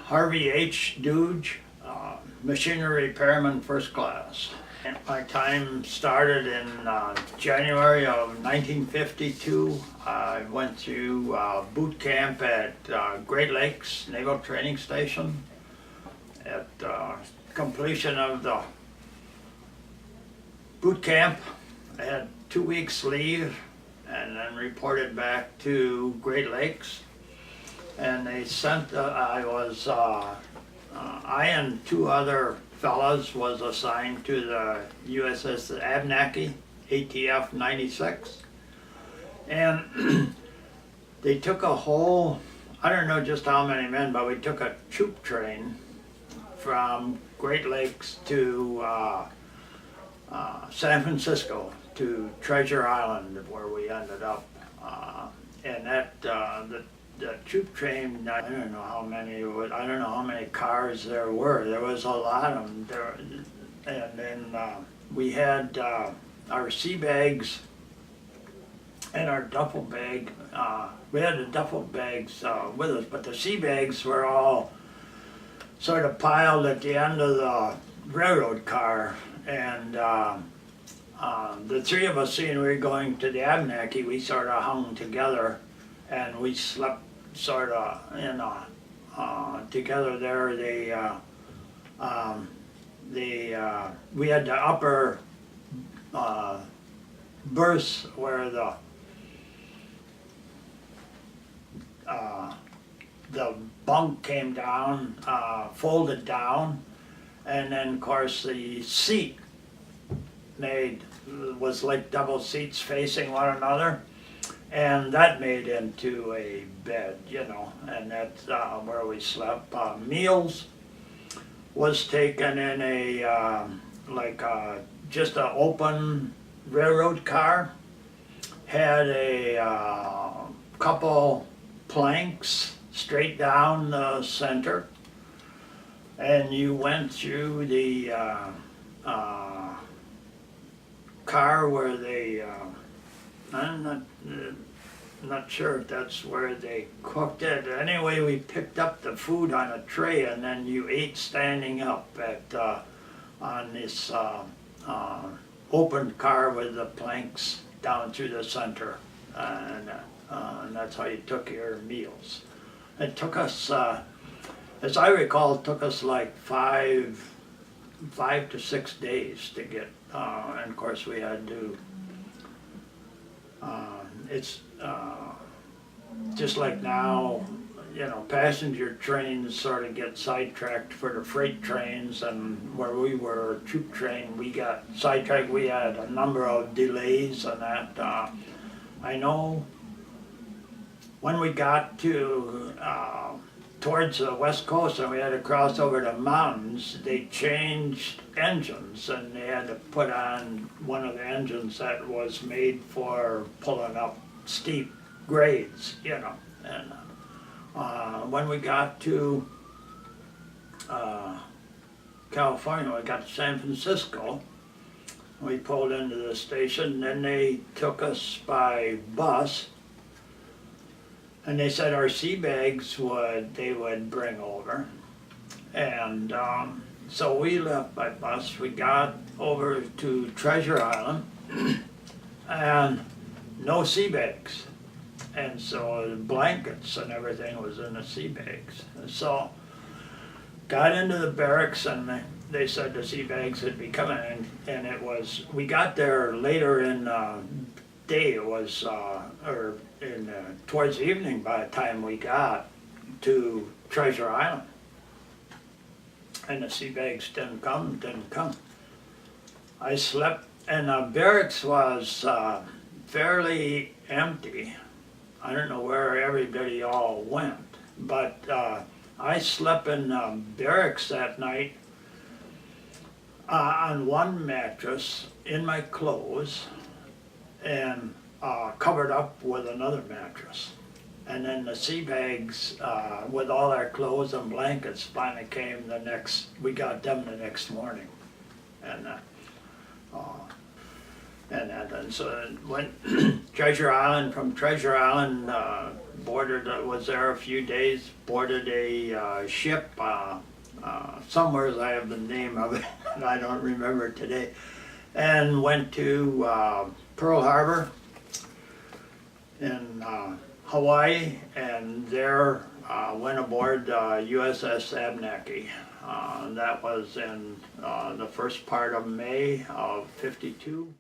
Harvey H. Dooge, machinery repairman first class. And my time started in January of 1952. I went through boot camp at Great Lakes Naval Training Station. At completion of the boot camp, I had 2 weeks leave and then reported back to Great Lakes. And they sent, I and two other fellas was assigned to the USS Abnaki, ATF 96. And they took a whole, I don't know just how many men, but we took a troop train from Great Lakes to San Francisco to Treasure Island, where we ended up. And that the troop train, I don't know how many. I don't know how many cars there were. There was a lot of them. And then we had our sea bags and our duffel bag. We had the duffel bags with us, but the sea bags were all sort of piled at the end of the railroad car. And the three of us, seeing we were going to the Abnaki, we sort of hung together and we slept sort of together there. We had the upper berths where the bunk came down, folded down, and then of course the seat was like double seats facing one another, and that made into a bed, you know, and that's where we slept. Meals was taken in a just an open railroad car, had a couple planks straight down the center, and you went through the car where they, I'm not sure if that's where they cooked it. Anyway, we picked up the food on a tray and then you ate standing up at on this open car with the planks down through the center, and that's how you took your meals. It took us, as I recall, it took us like five to 6 days to get, and of course we had to, it's just like now, you know, passenger trains sort of get sidetracked for the freight trains, and where we were a troop train, we got sidetracked. We had a number of delays and that. I know when we got to towards the west coast and we had to cross over the mountains, they changed engines and they had to put on one of the engines that was made for pulling up steep grades, you know. And when we got to California, we got to San Francisco, we pulled into the station, then they took us by bus. And they said our sea bags they would bring over. And so we left by bus. We got over to Treasure Island and no sea bags. And so the blankets and everything was in the sea bags. And so got into the barracks and they said the sea bags would be coming, and it was, we got there later in day, it was, or in towards the evening by the time we got to Treasure Island. And the sea bags didn't come. I slept, and the barracks was fairly empty. I don't know where everybody all went, but I slept in barracks that night on one mattress in my clothes and covered up with another mattress. And then the sea bags with all our clothes and blankets finally came we got them the next morning. And so went Treasure Island, from Treasure Island boarded, was there a few days, boarded a ship, somewhere, I have the name of it, and I don't remember today, and went to Pearl Harbor in Hawaii, and there went aboard USS Abnaki. That was in the first part of May of '52.